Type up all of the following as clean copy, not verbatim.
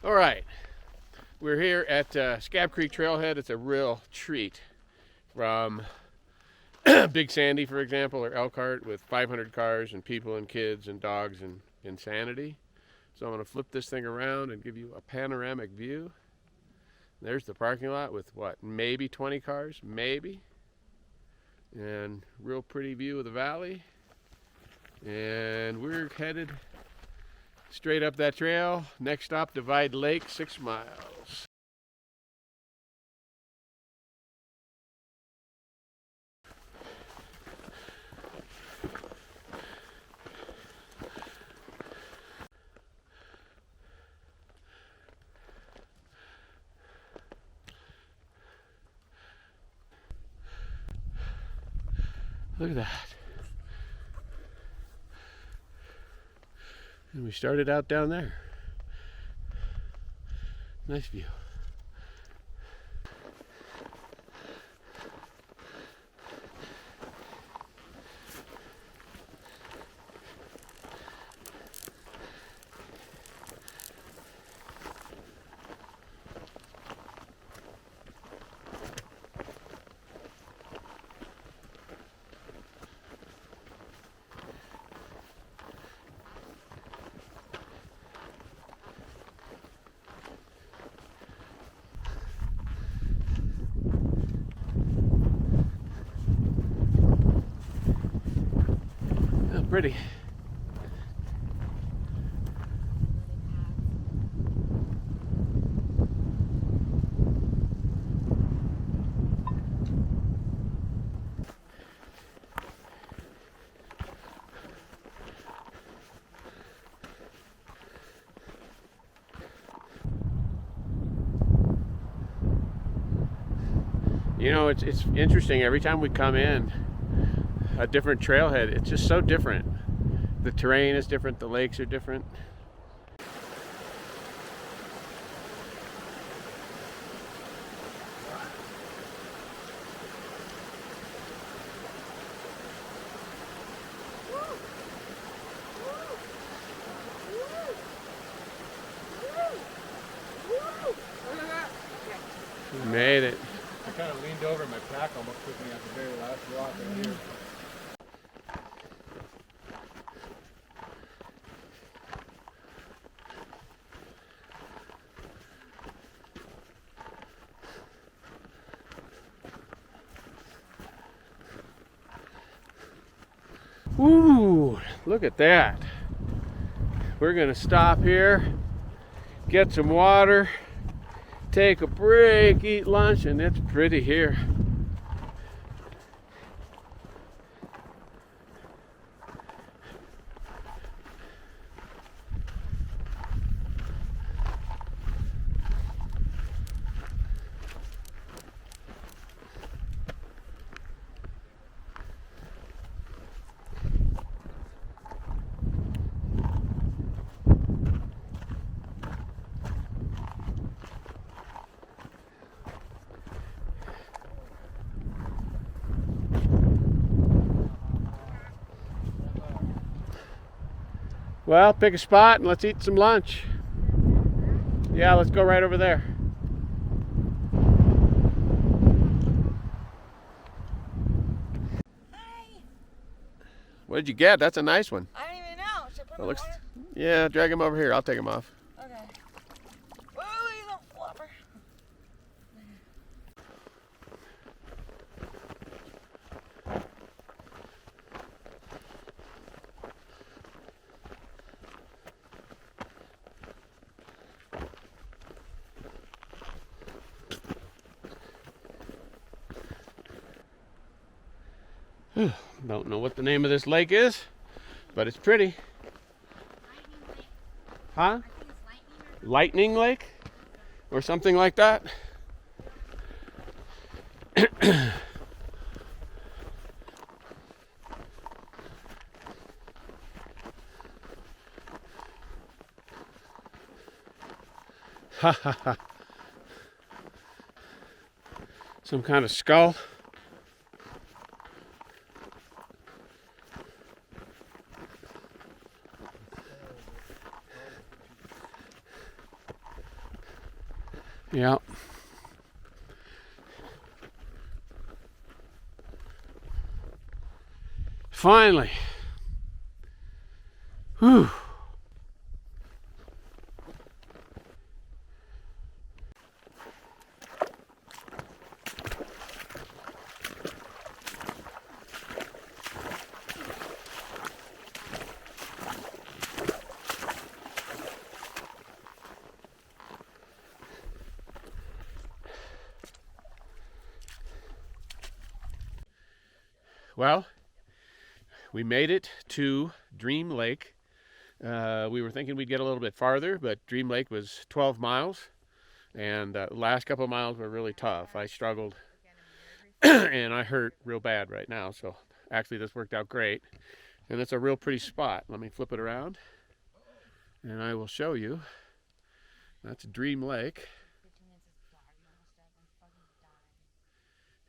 All right, we're here at Scab Creek Trailhead. It's a real treat from Big Sandy, for example, or Elkhart with 500 cars and people and kids and dogs and insanity. So I'm going to flip this thing around and give you a panoramic view. There's the parking lot with what, maybe 20 cars, maybe. And real pretty view of the valley. And we're headed straight up that trail. Next stop, Divide Lake, 6 miles. Look at that. And we started out down there. Nice view. Oh, pretty. You know, it's interesting. Every time we come in a different trailhead, it's just so different. The terrain is different, the lakes are different. We made it. I kind of leaned over, my pack almost took me at the very last rock right here. Ooh, look at that. We're gonna stop here, get some water, take a break, eat lunch, and it's pretty here. Well, pick a spot and let's eat some lunch. Yeah, let's go right over there. Hi. What did you get? That's a nice one. I don't even know. Should I put him It in looks. water? Yeah, drag him over here. I'll take him off. Okay. Whoa, he's a flopper. Don't know what the name of this lake is, but it's pretty. Huh? Lightning Lake? Or something like that? Ha ha ha. Some kind of skull. Yeah. Finally. Whew. Well, we made it to Dream Lake. We were thinking we'd get a little bit farther, but Dream Lake was 12 miles, and the last couple of miles were really tough. I struggled, and I hurt real bad right now, so actually this worked out great. And it's a real pretty spot. Let me flip it around, and I will show you. That's Dream Lake.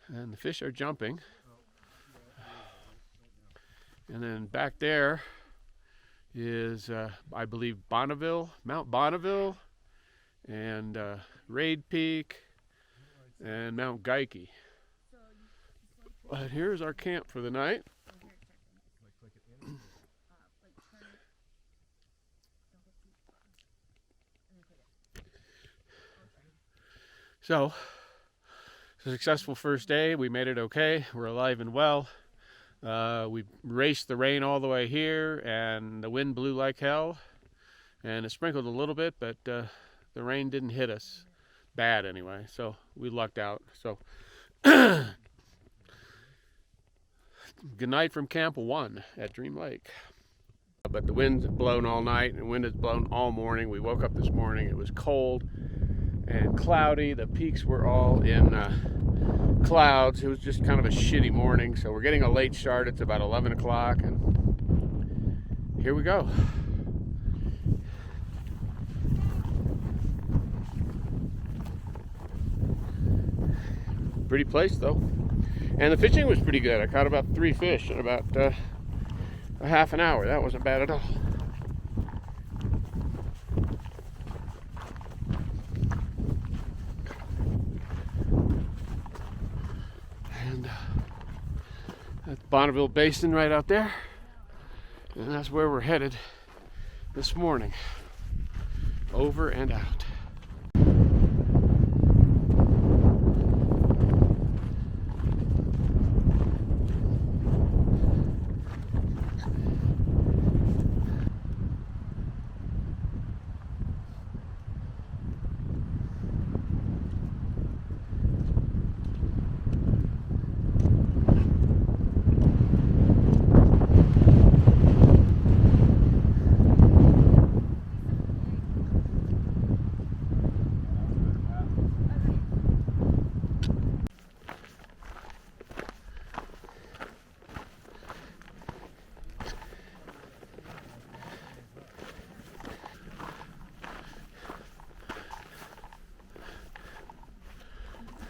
And the fish are jumping. And then back there is, I believe, Mount Bonneville, and Raid Peak, and Mount Geikie. But here's our camp for the night. So, it's a successful first day. We made it okay. We're alive and well. We raced the rain all the way here, and the wind blew like hell, and it sprinkled a little bit, but the rain didn't hit us bad anyway, so we lucked out. So good night from Camp 1 at Dream Lake. But the wind's blown all night, and the wind has blown all morning. We woke up this morning, it was cold and cloudy. The peaks were all in clouds. It was just kind of a shitty morning, so we're getting a late start. It's about 11 o'clock, and here we go. Pretty place though, and the fishing was pretty good. I caught about 3 fish in about a half an hour. That wasn't bad at all. And that's Bonneville Basin right out there, and that's where we're headed this morning. Over and out.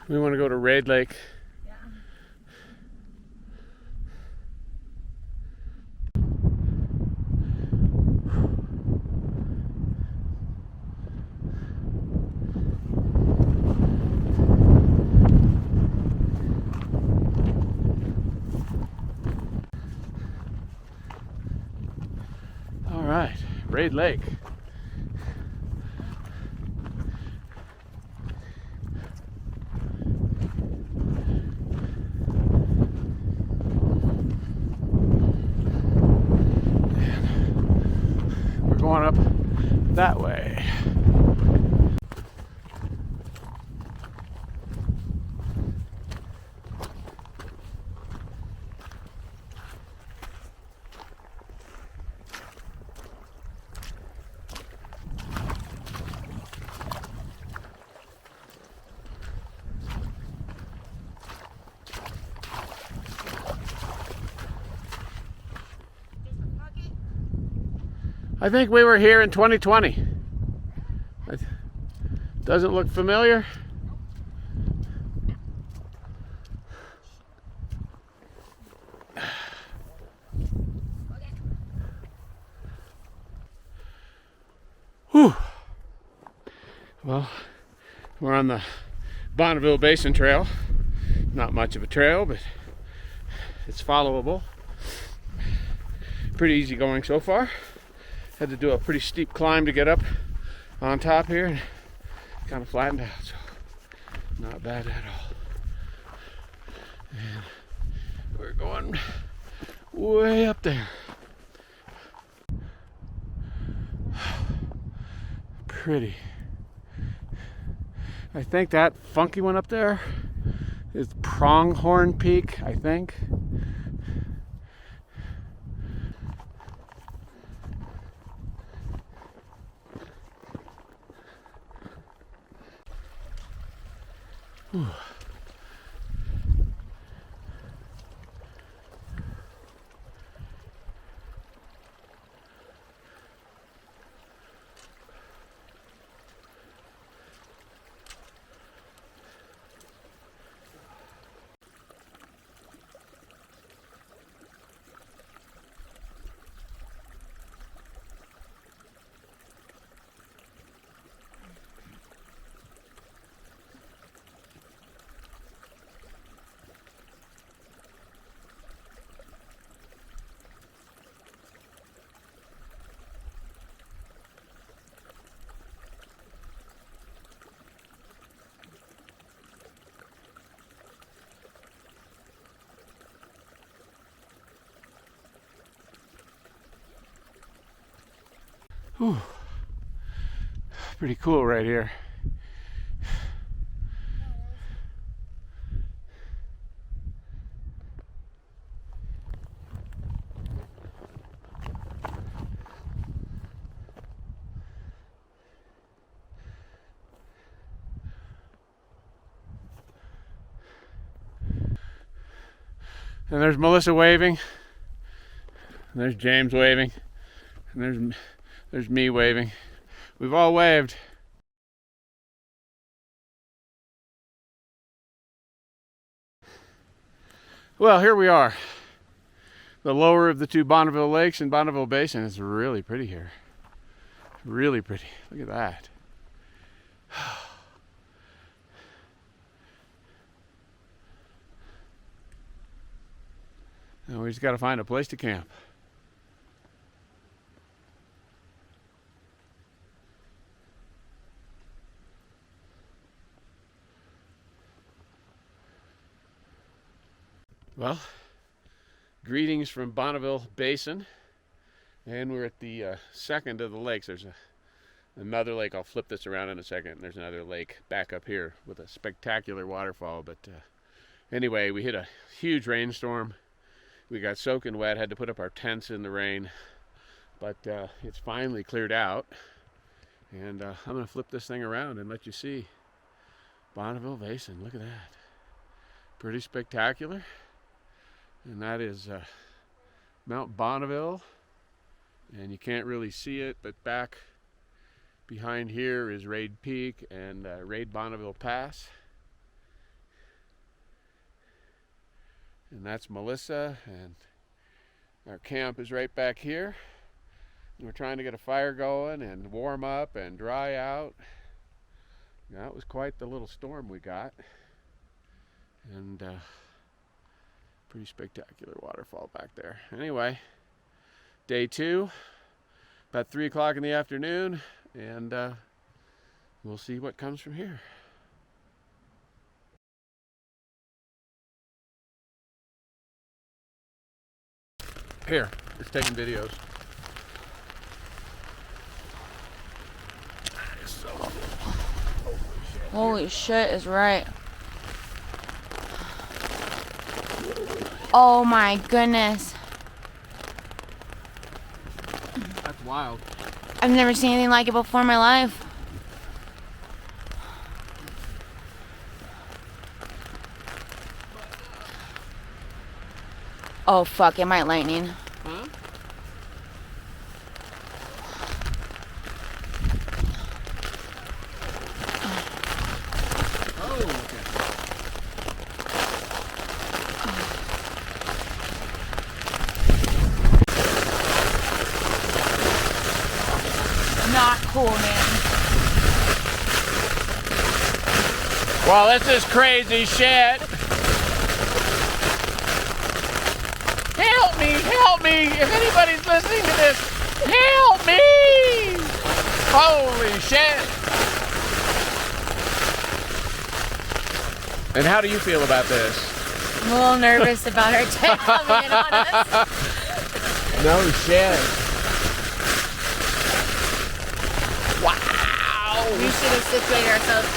We want to go to Raid Lake. Yeah. All right, Raid Lake. Going up that way. I think we were here in 2020. Doesn't look familiar. Whew. Well, We're on the Bonneville Basin trail. Not much of a trail, but it's followable. Pretty easy going so far. Had to do a pretty steep climb to get up on top here, and kind of flattened out, so not bad at all. And we're going way up there. Pretty. I think that funky one up there is Pronghorn Peak, I think. Whew. Whew. Pretty cool right here. And there's Melissa waving, and there's James waving, and there's me waving. We've all waved. Well, here we are. The lower of the two Bonneville lakes in Bonneville Basin. It's really pretty here. Really pretty. Look at that. Now we just got to find a place to camp. Well, greetings from Bonneville Basin, and we're at the second of the lakes. There's another lake. I'll flip this around in a second. There's another lake back up here with a spectacular waterfall. But anyway, we hit a huge rainstorm. We got soaking wet, had to put up our tents in the rain, but it's finally cleared out. And I'm going to flip this thing around and let you see Bonneville Basin. Look at that. Pretty spectacular. And that is Mount Bonneville, and you can't really see it, but back behind here is Raid Peak and Raid Bonneville Pass. And that's Melissa, and our camp is right back here. And we're trying to get a fire going and warm up and dry out. That was quite the little storm we got. And pretty spectacular waterfall back there. Anyway, day 2, about 3 o'clock in the afternoon, and we'll see what comes from here. Here, it's taking videos. Holy shit is right. Oh my goodness. That's wild. I've never seen anything like it before in my life. Oh fuck, it might lightning. Huh? Oh, okay. Not cool, man. Well, this is crazy shit. Help me, help me. If anybody's listening to this, help me. Holy shit. And how do you feel about this? I'm a little nervous about our tent coming in on us. No shit. Wow. We should have situated ourselves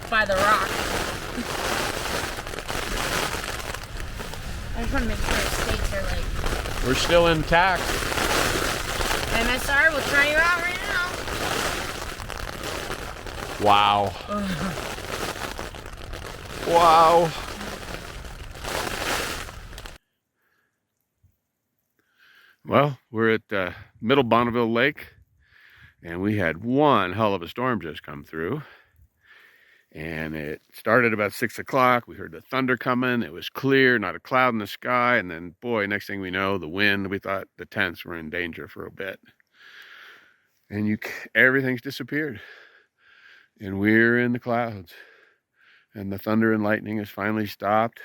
by the rock. I just want to make sure our stakes are like... We're still intact. MSR, we'll try you out right now. Wow. Wow. Well, we're at Middle Bonneville Lake, and we had one hell of a storm just come through. And it started about 6 o'clock. We heard the thunder coming. It was clear, not a cloud in the sky. And then, boy, next thing we know, the wind. We thought the tents were in danger for a bit. And everything's disappeared. And we're in the clouds. And the thunder and lightning has finally stopped.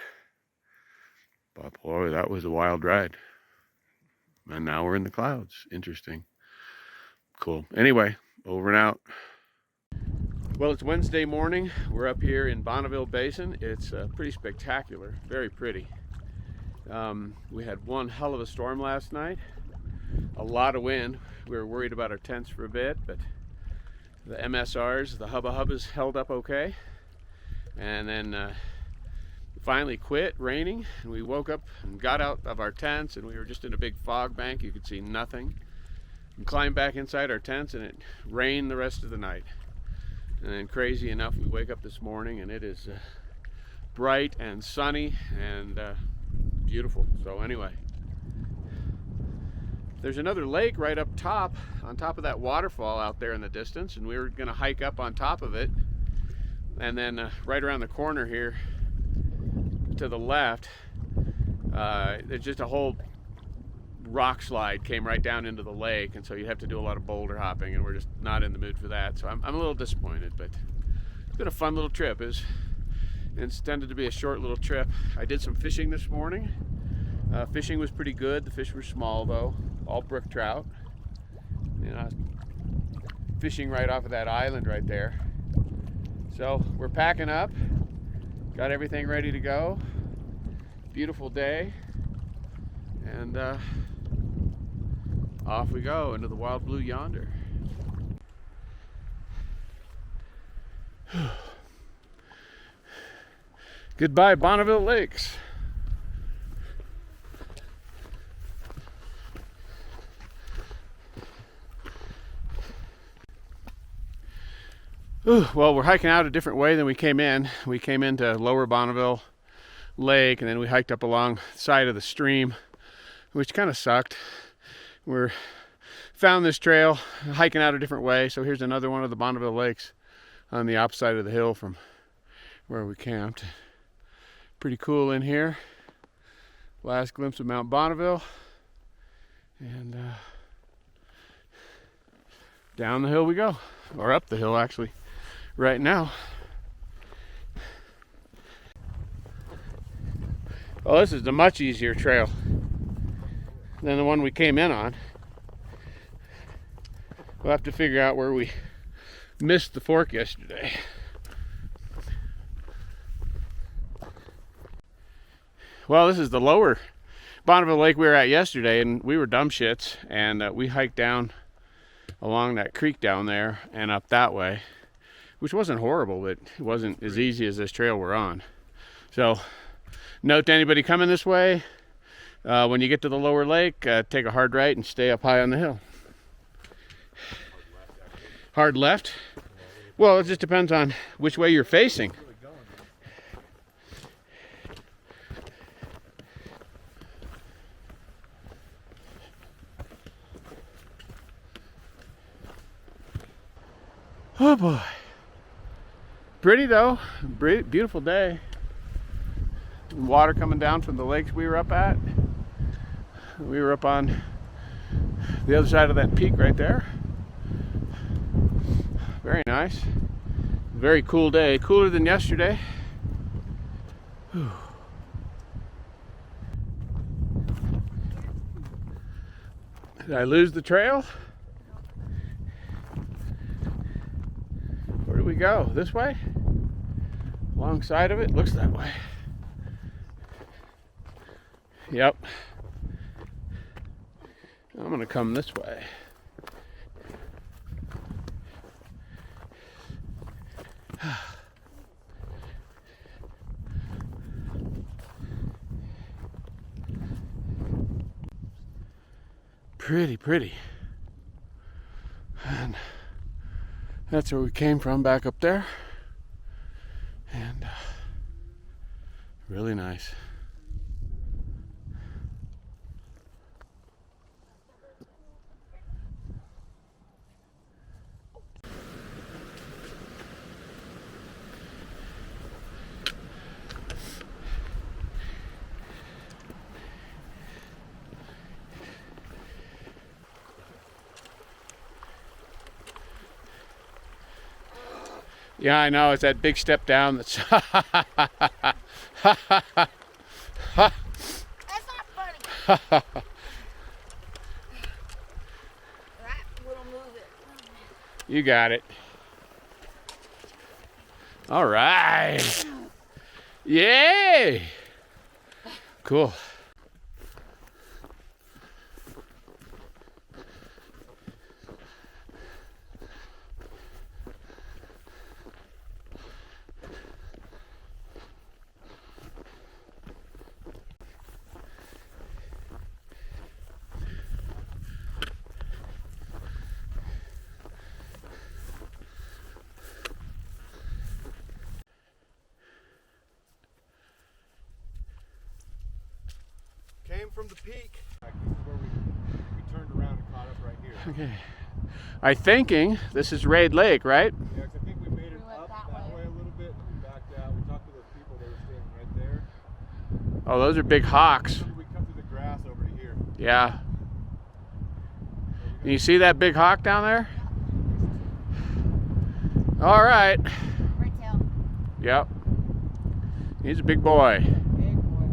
But boy, that was a wild ride. And now we're in the clouds. Interesting. Cool. Anyway, over and out. Well, it's Wednesday morning. We're up here in Bonneville Basin. It's pretty spectacular, very pretty. We had one hell of a storm last night. A lot of wind. We were worried about our tents for a bit, but the MSRs, the Hubba Hubbas, held up okay. And then finally quit raining, and we woke up and got out of our tents, and we were just in a big fog bank. You could see nothing. We climbed back inside our tents, and it rained the rest of the night. And then crazy enough, we wake up this morning and it is bright and sunny and beautiful. So anyway, there's another lake right up top, on top of that waterfall out there in the distance, and we were going to hike up on top of it. And then right around the corner here to the left, there's just a whole rock slide came right down into the lake, and so you have to do a lot of boulder hopping, and we're just not in the mood for that. So I'm a little disappointed, but it's been a fun little trip. It's intended to be a short little trip. I did some fishing this morning. Fishing was pretty good. The fish were small though, all brook trout. You know, fishing right off of that island right there. So we're packing up, got everything ready to go. Beautiful day, and off we go into the wild blue yonder. Goodbye, Bonneville Lakes. Well, we're hiking out a different way than we came in. We came into Lower Bonneville Lake, and then we hiked up along the side of the stream, which kind of sucked. We found this trail, hiking out a different way. So here's another one of the Bonneville Lakes on the opposite side of the hill from where we camped. Pretty cool in here. Last glimpse of Mount Bonneville. And down the hill we go, or up the hill actually, right now. Well, this is a much easier trail than the one we came in on. We'll have to figure out where we missed the fork yesterday. Well, this is the lower Bonneville Lake we were at yesterday, and we were dumb shits, and we hiked down along that creek down there and up that way, which wasn't horrible, but it wasn't as easy as this trail we're on. So, note to anybody coming this way, when you get to the lower lake, take a hard right and stay up high on the hill. Hard left? Well, it just depends on which way you're facing. Oh boy. Pretty though, beautiful day. Water coming down from the lakes we were up at. We were up on the other side of that peak right there. Very nice. Very cool day, cooler than yesterday. Whew. Did I lose the trail? Where do we go? This way? Alongside of it? Looks that way. Yep. I'm gonna come this way. Pretty, pretty. And that's where we came from, back up there. And really nice. Yeah, I know, it's that big step down that's That's not funny. Right, we'll move it. You got it. All right. Yay! Cool. Came from the peak. This is where we turned around and caught up right here. Okay. I'm thinking this is Raid Lake, right? Yeah, 'cause I think we made it went up that that way. way a little bit and we backed out. We talked to those people that were standing right there. Oh, those are big hawks. Maybe we cut through the grass over to here. Yeah. Can you see that big hawk down there? All right. Right tail. Yep. He's a big boy. Big boy.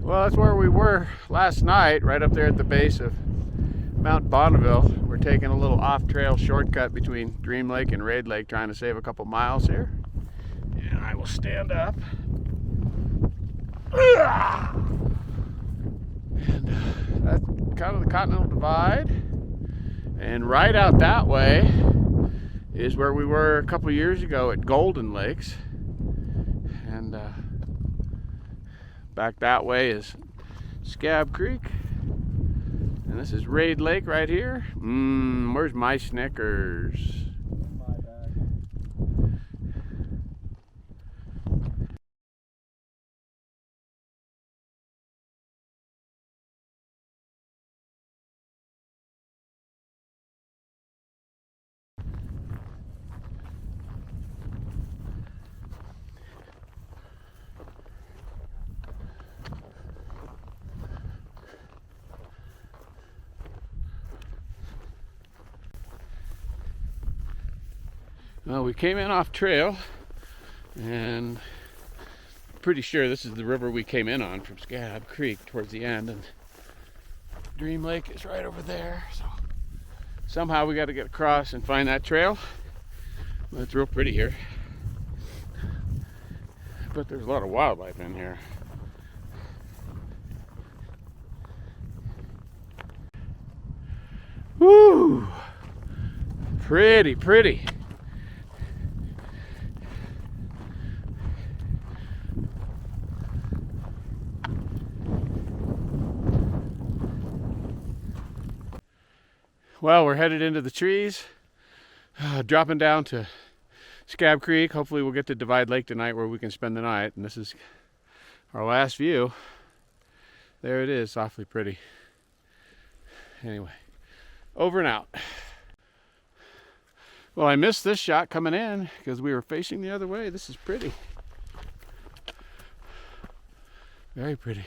Well, that's where we were last night, right up there at the base of Mount Bonneville. We're taking a little off-trail shortcut between Dream Lake and Raid Lake, trying to save a couple miles here. And I will stand up. And that's kind of the Continental Divide. And right out that way is where we were a couple years ago at Golden Lakes. And back that way is Scab Creek. And this is Raid Lake right here. Where's my Snickers? My bad. Well, we came in off trail, and pretty sure this is the river we came in on from Scab Creek towards the end, and Dream Lake is right over there. So somehow we got to get across and find that trail. Well, it's real pretty here, but there's a lot of wildlife in here. Woo! Pretty, pretty. Well, we're headed into the trees, dropping down to Scab Creek. Hopefully we'll get to Divide Lake tonight where we can spend the night. And this is our last view. There it is, awfully pretty. Anyway, over and out. Well, I missed this shot coming in because we were facing the other way. This is pretty. Very pretty.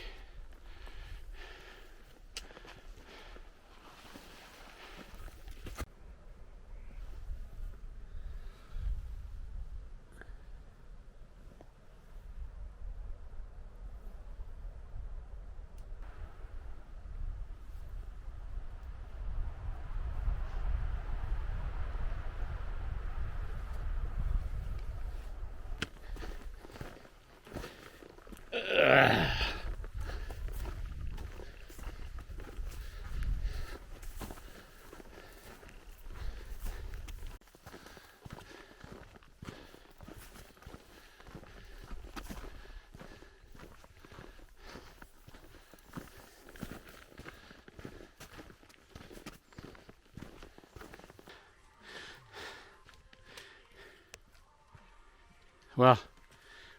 Well,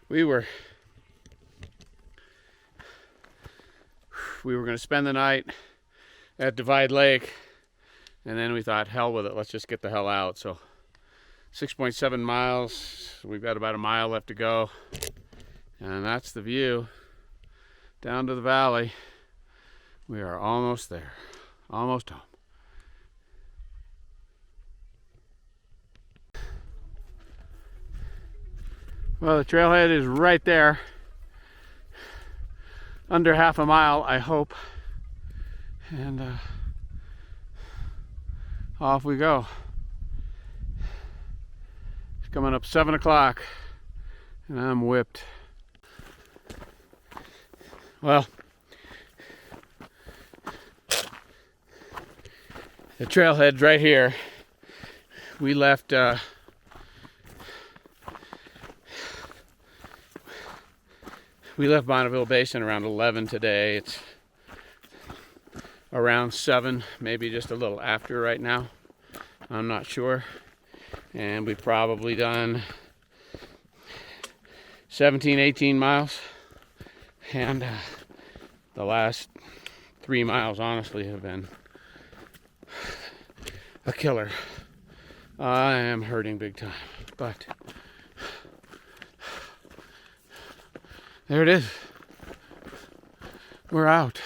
we were going to spend the night at Divide Lake, and then we thought, hell with it, let's just get the hell out. So 6.7 miles, we've got about a mile left to go, and that's the view down to the valley. We are almost there, almost home. Well, the trailhead is right there, under half a mile, I hope, and off we go. It's coming up 7 o'clock, and I'm whipped. Well, the trailhead's right here. We left Bonneville Basin around 11 today. It's around 7, maybe just a little after right now. I'm not sure. And we've probably done 17, 18 miles. And the last 3 miles, honestly, have been a killer. I am hurting big time, but there it is. We're out.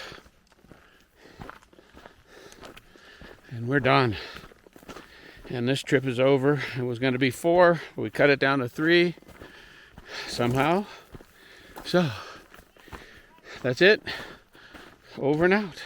And we're done. And this trip is over. It was going to be 4, but we cut it down to 3 somehow. So that's it. Over and out.